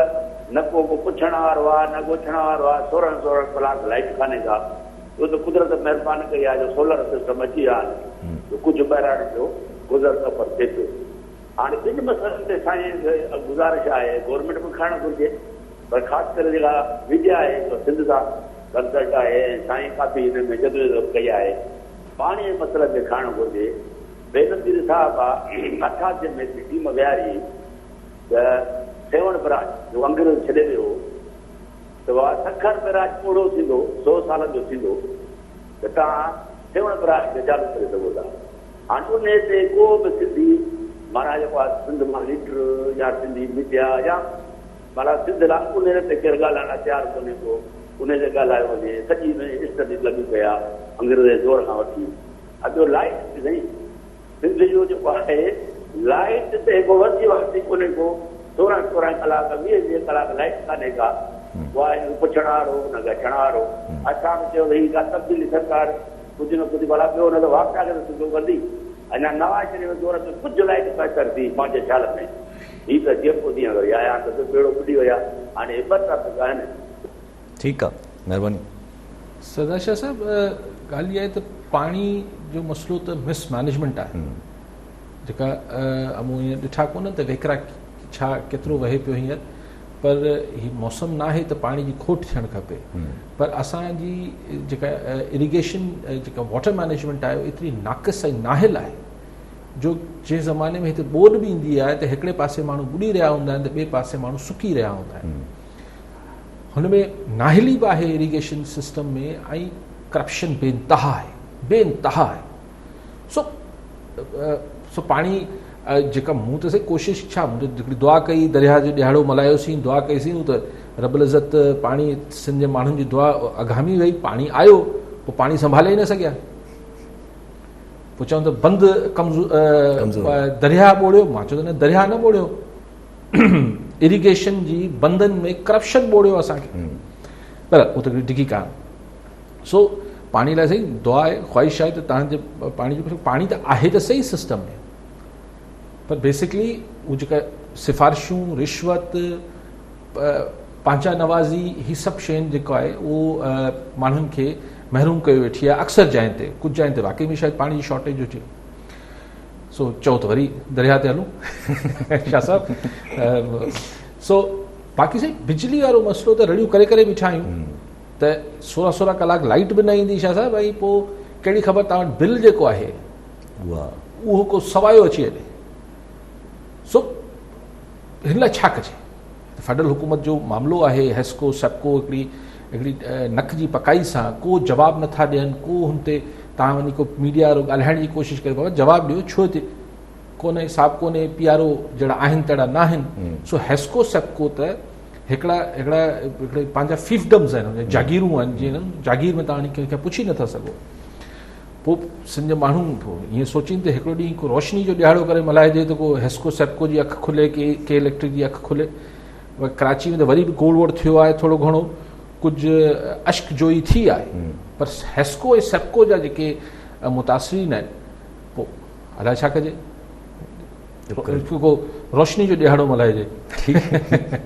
न को पुछण वारो आहे न ॻोछण वारो आहे, 16 कलाक लाइट कान्हे का, उहो त कुदरत महिरबानी कई आहे जो सोलर सिस्टम अची विया आहिनि, कुझु ॿाहिरां जो गुज़र सफ़र थिए पियो। हाणे ॿिनि मसइलनि ते साईं गुज़ारिश आहे, गवर्नमेंट बि खणणु घुरिजे, पर ख़ासि करे जेका विद्या आहे सिंध सां कंसल्ट आहे ऐं साईं काफ़ी हिन में जदोजहद कई आहे, पाणीअ जे मसइले ते खणणु घुरिजे। बेनज़ीर साहब आहे 88 में टीम विहारी त सेवण बराज जो अंग्रेज़ छॾे वियो त उहा सखर बराज पूरो थींदो 100 सालनि जो थींदो त तव्हां सेवण बराज खे चालू करे सघो था। हाणे उन ते को बि सिंधी माना जेको आहे सिंध मां लीडर या सिंधी मीडिया या माना सिंध लाइ उन ते केरु ॻाल्हाइण लाइ तयारु कोन्हे को, उन ते ॻाल्हायो वञे, सॼी में स्टडी लॻी पिया अंग्रेज़ जे दौर खां वठी। ॿियो लाइट साईं सिंध जो जेको आहे लाइट ते हिकु वसी कोन्हे को, 16 कलाक 20 कलाक लाइट कान्हे का, उहा पुछण वारो न गछण वारो। असां बि चयो भई का तब्दीली सरकार कुझु न कुझु भला ॿियो न त वाक़िया खे सिधो कंदी। अञा नवाज़ शरीफ़ दौर में कुझु लाइट बहितर थी पंहिंजे ख़्याल में, हीअ त जेको ॾींहं वरी आया त बेड़ो ॿुॾी विया, हाणे ॿ टॉपिक आहिनि। ठीकु आहे, महिरबानी। सरदार शाह साहब, ॻाल्हि इहा आहे त पाणी जो मसइलो त मिसमैनेजमेंट आहे, जेका अमूं हीअं ॾिठा कोन त वेकरा छा केतिरो वहे पियो हींअर, पर हीउ मौसम न आहे त पाणी जी खोट थियणु खपे, पर असांजी जेका इरिगेशन जेका वाटर मैनेजमेंट आहे एतिरी नाक़िस ऐं नाहिल आहे जो जंहिं ज़माने में हिते ॿोॾ बि ईंदी आहे त हिकिड़े पासे माण्हू ॿुॾी रहिया हूंदा आहिनि त ॿिए पासे माण्हू सुकी रहिया हूंदा आहिनि। हुन में नाहिली बि आहे इरिगेशन सिस्टम में ऐं करप्शन बेइंतहा आहे। सो पाणी जेका मूं त सही कोशिशि छा हिकिड़ी दुआ कई, दरिया जो ॾियारो मल्हायोसीं, दुआ कईसीं त रबुल इज़त पाणी सिंध जे माण्हुनि जी दुआ अघामी वई, पाणी आयो, पोइ पाणी संभाले ई न सघिया, पोइ चवनि त बंदि दरिया ॿोड़ियो। मां चयो त न, दरिया न ॿोड़ियो, इरिगेशन जी बंदनि में करप्शन ॿोड़ियो असांखे, पर उहो त हिकिड़ी डिगी कान। सो पाणी लाइ सही दुआ आहे, ख़्वाहिश आहे त तव्हांजे पाणी त आहे त सही सिस्टम में, पर बेसिकली उहे जेका सिफ़ारिशूं, रिश्वत, पंहिंजा नवाज़ी ही सभु शयुनि जेको आहे उहो माण्हुनि खे महरूम कयो वेठी आहे अक्सर जाइ ते, कुझु जाइ ते वाक़ई में शायदि पाणी जी शॉर्टेज हुजे। सो चओ त वरी दरिया ते हलूं शाह साहब। सो बाक़ी साईं बिजली वारो मसइलो त रड़ियूं करे करे बीठा आहियूं त 16 कलाक लाइट बि न ईंदी शाह साहब, ऐं पोइ कहिड़ी ख़बर तव्हां वटि बिल जेको आहे उहो को सवायो अची वञे। सो हिन लाइ छा कजे? फेडरल हुकूमत जो मामिलो आहे, हेस्को सेप्को हिकिड़ी नक जी पकाई सां को जवाबु नथा ॾियनि, को हुन ते तव्हां वञी को मीडिया वारो ॻाल्हाइण जी कोशिशि करे बाबा जवाबु ॾियो, छो हिते कोन्हे हिसाबु कोन्हे, PRO जहिड़ा आहिनि तहिड़ा न आहिनि। सो हेस्को सेप्को त हिकिड़े पंहिंजा फीफडम्स आहिनि, जागीरूं आहिनि, जीअं जागीर में तव्हां कंहिंखे पुछी नथा सघो। पोइ सिंध माण्हू ईअं सोचीनि त हिकिड़ो ॾींहुं को रोशनी जो ॾियारो करे मल्हाइजे त को हेस्को सेप्को जी अखि खुले, के इलेक्ट्रिक जी अखि खुले। कराची में त वरी बि गोड़ वोड़ थियो आहे, थोरो घणो कुझु अश्क जोई थी आहे, पर हेस्को ऐं सेप्को जा जेके मुतासिरीन आहिनि, पोइ अलाए छा कजे, को रोशनी जो ॾियारो मल्हाइजे।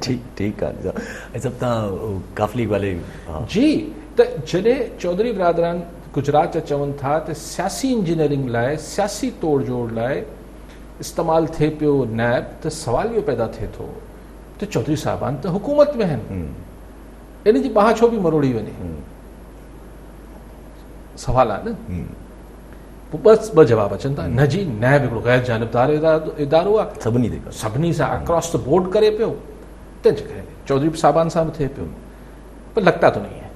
ठीकु आहे। ऐं सभु तव्हां काफ़ली वाले जी, त जॾहिं चौधरी बिरादरान गुजरात जा चवनि था त सियासी इंजीनियरिंग लाइ, सियासी तोड़ जोड़ लाइ इस्तेमालु थिए पियो नैब, त सवाल इहो पैदा थिए थो त चौधरी साहिबान त हुकूमत में आहिनि, इन जी बाहि छो बि मरोड़ी वञे? सवाल आहे न। पोइ ॿ जवाब अचनि था, न जी नैब हिकिड़ो गैर जानिबदार इदारो आहे, सभिनी सां अक्रॉस द बोर्ड करे पियो, तंहिंजे करे चौधरी साहिबान सां बि थिए पियो, पर लॻता तो नहीं है।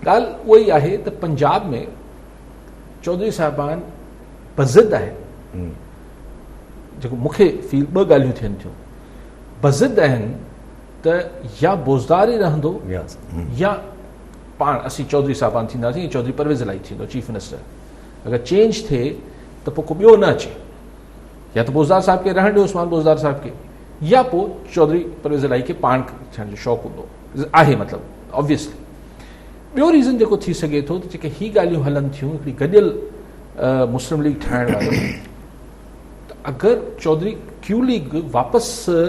ॻाल्हि उहा ई आहे त पंजाब में चौधरी साहिबान बज़िद आहिनि, जेको मूंखे फील ॿ ॻाल्हियूं थियनि थियूं, बज़िद आहिनि त या बोज़दार ई रहंदो या पाण असीं चौधरी साहिबान थींदासीं, चौधरी परवेज़ इलाही थींदो चीफ मिनिस्टर। अगरि चेंज थिए त पोइ को ॿियो न अचे, या त बोज़दार साहिब खे रहण ॾियो उस्मान बोज़दार साहिब खे, या पोइ चौधरी परवेज़ इलाही खे पाण थियण जो शौक़ु हूंदो आहे, मतिलबु ऑब्वियसली। ॿियो रीज़न जेको थी सघे थो त जेके ही ॻाल्हियूं हलनि थियूं हिकिड़ी गॾियल मुस्लिम लीग ठाहिण वारो, त अगरि चौधरी क्यू लीग वापसि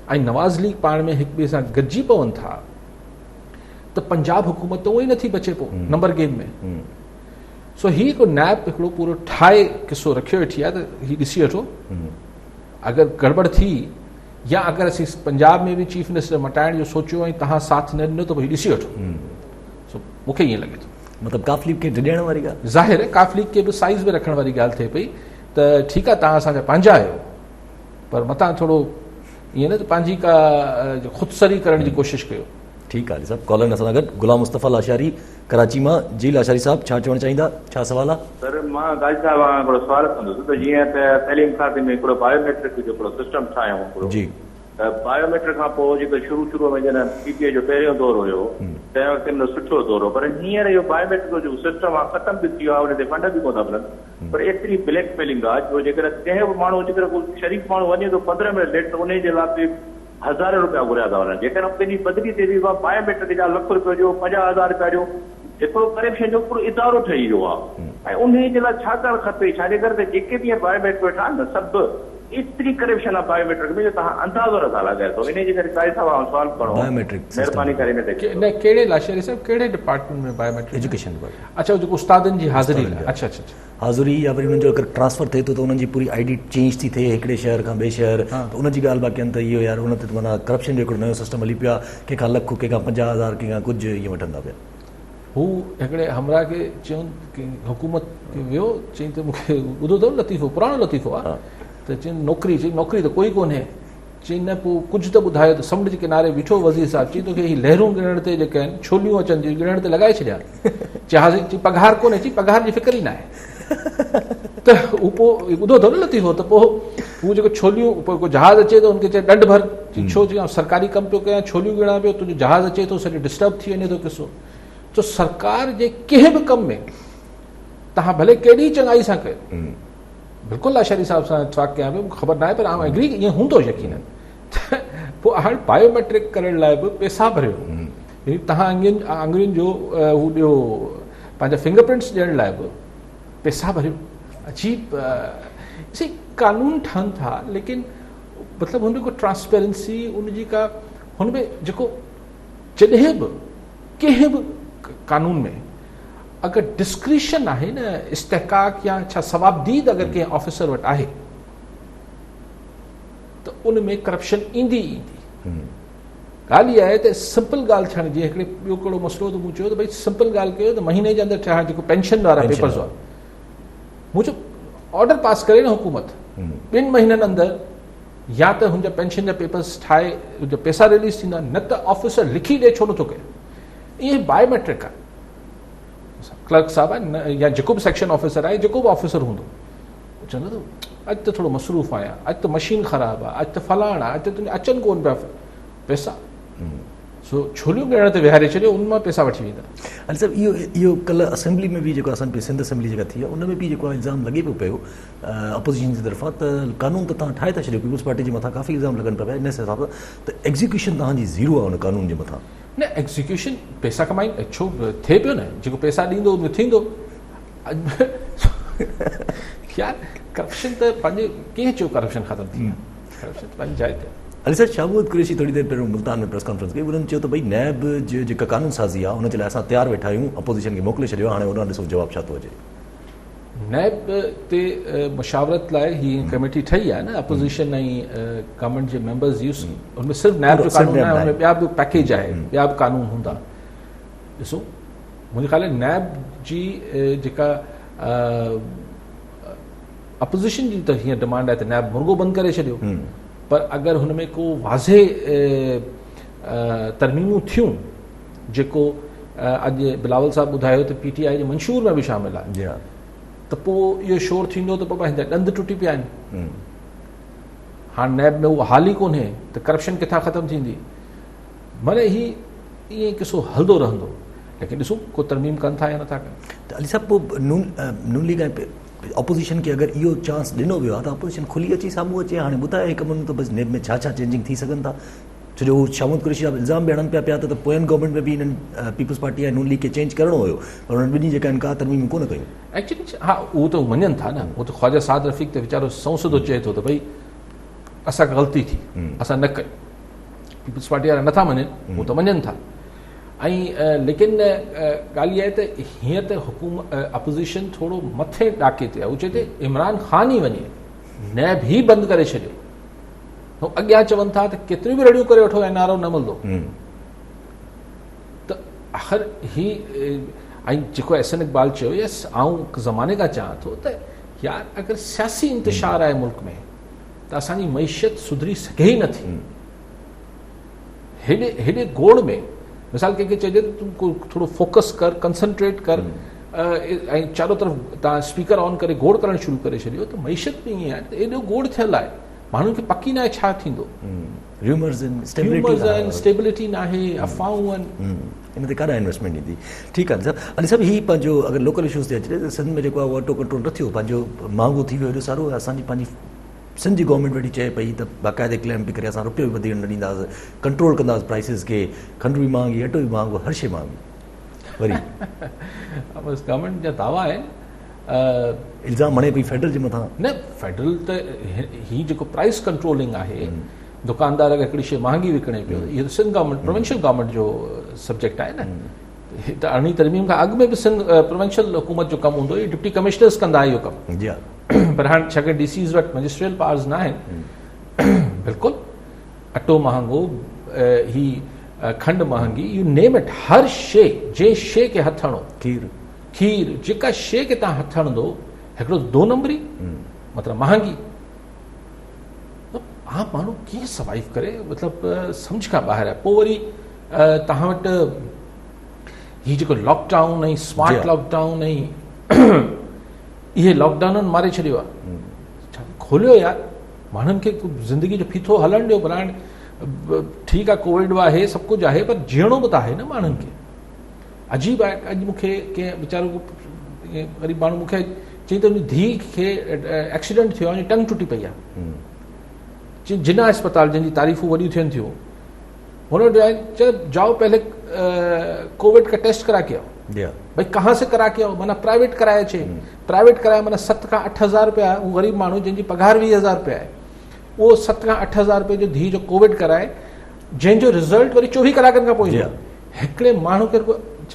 ऐं नवाज़ लीग पाण में हिक ॿिए सां गॾिजी पवनि था त पंजाब हुकूमत त उहो ई नथी बचे पोइ नंबर गेम में। सो ही हिकु नैब हिकिड़ो पूरो ठाहे किसो रखियो वेठी आहे त ही ॾिसी वठो, अगरि गड़बड़ थी या अगरि असीं पंजाब में बि चीफ मिनिस्टर मटाइण जो सोचियो ऐं तव्हां साथ न ॾिनो त पोइ ॾिसी वठो। सो मूंखे ईअं लॻे थो, मतिलबु काफ़ लीग खे ॾियण वारी ॻाल्हि ज़ाहिर आहे, काफ़ लीग खे बि साइज़ में रखण वारी ॻाल्हि थिए पई त ठीकु आहे तव्हां असांजा पंहिंजा आहियो, पर मथां थोरो ईअं न त पंहिंजी का ख़ुदसरी करण जी कोशिशि कयो। ठीकु आहे साहब। कॉलर असां सां गॾु गुलाम मुस्तफ़ा लाशारी कराची मां। जी लाशारी साहब, छा चवणु चाहींदा, छा सवाल आहे? सर मां गाजी साहिब हिकिड़ो सवाल कंदुसि त जीअं त तइलीम खाते में हिकिड़ो बायोमेट्रिक जो हिकिड़ो सिस्टम ठाहियूं हिकिड़ो, जी त बायोमेट्रिक खां पोइ जेको शुरू में जॾहिं PPA जो पहिरियों दौर हुयो तंहिं वक़्तु हिन सुठो दौर हो, पर हींअर इहो बायोमेट्रिक जो सिस्टम आहे ख़तम बि थी वियो आहे, हुन ते फंड बि कोन था मिलनि, पर एतिरी ब्लैक मेलिंग आहे जो जेकर कंहिं बि माण्हू जेकर कोई शरीफ़ माण्हू वञे थो 15 मिनट लेट त उन जे लाइ हज़ार रुपया घुरिया था वञनि, जेकर पंहिंजी बदिली थिए थी बायोमेट्रिक जा लख रुपये जो 50,000 रुपया जो हिकिड़ो करप्शन जो पूरो इदारो ठही वियो आहे। ऐं उन जे लाइ छा करणु खपे, छाजे करे त जेके बि बायोमेट्रिक वेठा आहिनि न सभु एतिरी करप्शन आहे बायोमेट्रिक में जो तव्हां अंदाज़ो नथा लॻाए सघो। इन जे करे काई साहब सवाल करो, महिरबानी करे न कहिड़े लाशारी साहब कहिड़े डिपार्टमेंट में बायोमेट्रिक? एजुकेशन। अच्छा, जेको उस्तादनि जी हाज़िरी। अच्छा अच्छा हाज़िरी या वरी हुननि जो अगरि ट्रांसफर थिए थो त हुननि जी पूरी ID चेंज थी थिए हिकिड़े शहर खां ॿिए शहर, त उनजी ॻाल्हि बाक़ी आहिनि त इहो यार हुन ते माना करप्शन जो हिकिड़ो नयो सिस्टम हली पियो आहे, कंहिंखां लख कंहिंखां 50,000 कंहिंखां कुझु ईअं वठंदा पिया। हू हिकिड़े हमरा खे चवनि की हुकूमत वियो, चई त मूंखे ॿुधो अथव लतीफ़ो, पुराणो लतीफ़ो आहे, त चई नौकिरी त कोई कोन्हे, चई न पोइ कुझु त ॿुधायो त समुंड जे किनारे बीठो वज़ीर साहिबु, चई तोखे हीअ लहरूं गिणण ते जेके आहिनि छोलियूं अचनि थियूं गिणण ते लॻाए छॾिया, चई पघार कोन्हे, चई पघार जी फिक्र ई न आहे। त हू पोइ ॿुधो अथव न लतीफ़ो, त पोइ हू जेको छोलियूं, पोइ को जहाज़ अचे थो हुनखे चए ॾंढ भर, छो चई सरकारी कमु पियो कयां, छोलियूं गिणा पियो, तुंहिंजो जहाज़ अचे थो सॼो डिस्टर्ब थी वञे थो किसो। तो सरकार जे कंहिं बि कम में तव्हां भले केॾी चङाई सां कयो, बिल्कुलु लाशारी साहिब सां इतफ़ाक़ कयां पियो, मूंखे ख़बर न आहे, पर आउं एग्री ईअं हूंदो यकीनन। पोइ हाणे बायोमेट्रिक करण लाइ बि पैसा भरियो, तव्हां आङुरियुनि जो हू ॾियो, पंहिंजा फिंगरप्रिंट्स ॾियण लाइ बि पैसा भरियो। अजीब सी कानून ठहनि था, लेकिन मतिलबु हुन को ट्रांसपेरेंसी, उनजी का हुनमें जेको जॾहिं बि कंहिं बि कानून में अगरि डिस्क्रिशन आहे न, इस्तेकाक या छा सवाबदीद अगरि कंहिं ऑफिसर वटि आहे त उन में करप्शन ईंदी ईंदी। ॻाल्हि इहा आहे त सिंपल ॻाल्हि छा जीअं हिकिड़े ॿियो कहिड़ो मसइलो त मूं चयो त भई सिंपल ॻाल्हि कयो त महीने जे अंदरि छा जेको पेंशन वारा पेपर्स हुआ, मूं चयो ऑर्डर पास करे न हुकूमत 2 महीननि अंदरि या त हुनजा पेंशन जा पेपर्स ठाहे हुनजा पैसा रिलीज़ थींदा, न त ऑफिसर लिखी ॾे छो नथो कयो। इहे बायोमेट्रिक आहे, क्लर्क साहब आहे या जेको बि सेक्शन ऑफिसर आहे, जेको बि ऑफिसर हूंदो चवंदो त अॼु त थोरो मसरूफ़ आहियां, अॼु त मशीन ख़राबु आहे, अॼु त फलाण आहे, अॼु त तुंहिंजा अचनि कोन पिया पैसा, सो छोलियूं ॻणण ते विहारे छॾियो, उन मां पैसा वठी वेंदा। अली साहब इहो कल्ह असेंबली में बि जेको असां सिंध असेंबली जेका थी आहे उन में बि जेको इल्ज़ाम लॻे पियो अपोज़िशन जी तरफ़ां त कानून त तव्हां ठाहे था छॾियो, पीपल्स पार्टी जे मथां काफ़ी इल्ज़ाम लॻनि पिया इन हिसाब सां त एग्ज़ीक्यूशन तव्हांजी ज़ीरो आहे उन कानून जे मथां। न एग्ज़ीक्यूशन पैसा कमाई छो थिए पियो न, जेको पैसा ॾींदो उन थींदो। यार करप्शन त पंहिंजे कंहिं चयो करप्शन ख़तमु थी, करप्शन पंहिंजी जाइ ते। अली साहब शाहबूद कुरैशी थोड़ी देर पहिरियों मुल्तान में प्रेस कॉन्फ्रेंस कई, उन्हनि चयो त भई नैब जो जेका कानून साज़ी आहे उन जे लाइ असां तयारु वेठा आहियूं, अपोज़िशन खे मोकिले छॾियो, हाणे उन ॾिसो जवाबु छा थो अचे। नैब ते मुशावरत लाइ हीअ कमेटी ठही आहे न, अपोज़िशन ऐं गवर्नमेंट जे मेंबर्स यूस, उनमें सिर्फ़ु नैब जो कानून आहे, उनमें ॿिया बि पैकेज आहे, ॿिया बि कानून हूंदा। ॾिसो मुंहिंजे ख़्याल में नैब जी जेका अपोज़िशन जी त हीअं डिमांड आहे त नैब मुर्गो बंदि करे छॾियो, पर अगरि हुन में को वाज़े तरमीमूं थियूं जेको अॼु बिलावल साहब ॿुधायो त PTI जे मंशूर में बि शामिल आहे, त पोइ इहो शोर थींदो त पोइ पंहिंजा ॾंद टुटी पिया आहिनि। हाणे नैब में उहा हाल ई कोन्हे त करप्शन किथां ख़तमु थींदी, माना हीअ ईअं किसो हलंदो रहंदो, लेकिन ॾिसूं को तरमीम कनि था या नथा कनि। त अली साहब पोइ नून लीग ऐं अपोज़िशन खे अगरि इहो चांस ॾिनो वियो आहे त अपोज़िशन खुली अची साम्हूं अचे, हाणे ॿुधाए हिकु महीनो त बसि नेब में छा छा चेंजिंग थी सघनि था, छो जो शाहबूद कुरैशी साहब इल्ज़ाम बि हणनि पिया त पोयनि गवर्नमेंट में बि हिननि पीपल्स पार्टी ऐं नून लीग खे चेंज करिणो हुयो, पर उन्हनि ॿिन्ही जेका इनकार तरमीमूं कोन कयूं। एक्चुअली हा उहो त मञनि था न, उहो त ख्वाजा साद रफ़ीक त वीचारो संसदो चए थो त भई असांखे ग़लती थी, असां न कयूं, पीपल्स पार्टी वारा नथा मञनि, उहो त मञनि था। ऐं लेकिन ॻाल्हि इहा आहे त हीअं त अपोज़िशन थोरो मथे ॾाके ते आहे, उहो चए थो इमरान ख़ान ई वञे, नैब ई बंदि करे छॾियो, अॻियां चवनि था त केतिरियूं बि रड़ियूं करे वठो NRO न मिलंदो। त आख़िर ही ऐं जेको एहसन इक़बाल चयो, यस आऊं ज़माने खां चाहियां थो त यार अगरि सियासी इंतिशार आहे मुल्क में त असांजी मईशत सुधरी सघे ई नथी। हेॾे गोड़ में मिसाल कंहिंखे चइजे त तूं थोरो फोकस कर, कंसंट्रेट कर, ऐं चारो तरफ़ तव्हां स्पीकर ऑन करे गोड़ करणु शुरू करे छॾियो त मईशत बि ईअं आहे त एॾो गोड़ थियल आहे, माण्हुनि खे पकी न आहे छा थींदो, र्यूमर्स आहिनि, स्टेबिलिटी न आहे, अफ़वाहूं आहिनि, इन ते काॾा इन्वेस्टमेंट ईंदी। ठीकु आहे साहब। अली साहब हीअ पंहिंजो अगरि लोकल इशूज़ ते अचे त सिंध में जेको आहे उहो ऑटो कंट्रोल न थियो, पंहिंजो महांगो थी वियो एॾो सारो, असांजी पंहिंजी सिंध जी गवर्नमेंट वेठी चए पई त बाक़ाइदे क्लेम बि करे असां रुपयो बि वधीक न ॾींदासीं, कंट्रोल कंदासीं प्राइसिस खे, खंड बि महांगी, अटो बि महांगो, हर शइ महांगी। वरी बसि गवर्नमेंट जा दावा आहिनि, इल्ज़ाम हणे पई फेडरल जे मथां। न फेडरल त हीअ जेको प्राइस कंट्रोलिंग आहे, दुकानदार खे हिकिड़ी शइ महांगी विकिणे पियो, इहो त सिंध गवर्नमेंट प्रोविंशियल गवर्नमेंट जो सब्जेक्ट आहे न। त 18 तरमीम खां अॻु में बि सिंध प्रोविंशियल हुकूमत जो कमु हूंदो, इहे डिप्टी कमिश्नर्स कंदा इहो कमु। जी हा। पर हाणे छाकाणि DCs वटि मजिस्ट्रियल पावर्स न आहिनि, बिल्कुलु अटो महांगो, ही खंड महांगी, यू नेम इट, हर शइ जंहिं शइ खे हथु हणो, खीर जेका शइ खे तव्हां हथु हणंदो हिकिड़ो 2 नंबरी मतिलबु महांगी। आम माण्हू कीअं सर्वाइव करे, मतिलबु सम्झ खां ॿाहिरि आहे। पोइ वरी तव्हां वटि हीअ जेको लॉकडाउन ऐं स्मार्ट लॉकडाउन ऐं इहे लॉकडाउननि मारे छॾियो आहे, खोलियो यार, माण्हुनि खे ज़िंदगी जो फीथो हलणु ॾियो। भला ठीकु आहे कोविड आहे, सभु कुझु आहे, पर जीअणो बि त आहे न माण्हुनि खे। अजीब आहे, अॼु मूंखे कंहिं वीचारो ग़रीब माण्हू मूंखे चई त उन धीउ खे एक्सीडेंट थियो आहे, टंग टुटी पई आहे, जिना अस्पताल जंहिंजी तारीफ़ूं वॾियूं थियनि थियूं, हुन चयो जाओ पहले कोविड का टेस्ट करा के आओ। भाई कहाँ से करा के आओ, माना प्राइवेट कराए अचे, प्राइवेट कराए माना 7 खां 8 हज़ार रुपया, उहो ग़रीब माण्हू जंहिंजी पघार 20,000 रुपया आहे, उहो 7 खां 8 हज़ार रुपये जो धीउ जो कोविड कराए, जंहिंजो रिज़ल्ट वरी 24 कलाकनि खां पोइ जी ईंदो। हिकिड़े माण्हू खे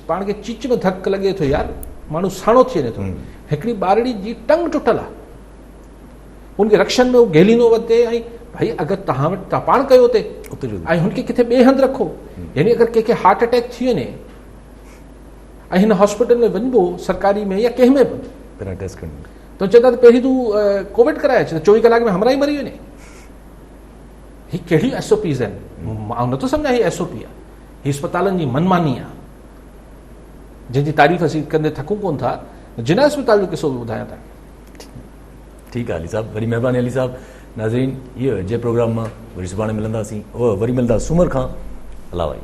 पाण खे चीच में धक लॻे थो यार, माण्हू साणो थी वञे थो, हिकिड़ी ॿारड़ी जी टंग टुटल आहे, हुनखे रक्षन में घेलींदो वधे, ऐं भाई अगरि तव्हां वटि तव्हां पाण कयो हुते ऐं हुनखे किथे ॿिए हंधि रखो, यानी अगरि कंहिंखे हार्ट अटैक थी वञे ऐं हिन हॉस्पिटल में वञिबो सरकारी में या कंहिं में बि, पहिरियां टेस्ट करणु, तो चवंदा त पहिरीं तूं कोविड कराए अच, 24 कलाक में हमरा ई मरी वञे। ही कहिड़ियूं SOPs आहिनि, मां नथो सम्झा ही SOP आहे, ही अस्पतालनि जी मनमानी आहे जंहिंजी तारीफ़ असीं कंदे थकूं कोन था। जिना अस्पताल जो किसो बि ॿुधायां तव्हांखे। ठीकु आहे अली साहब, वरी महिरबानी अली साहब। नाज़रीन, इहो जे प्रोग्राम मां वरी सुभाणे मिलंदासीं, वरी मिलंदा सूमर खां। अलाह भाई।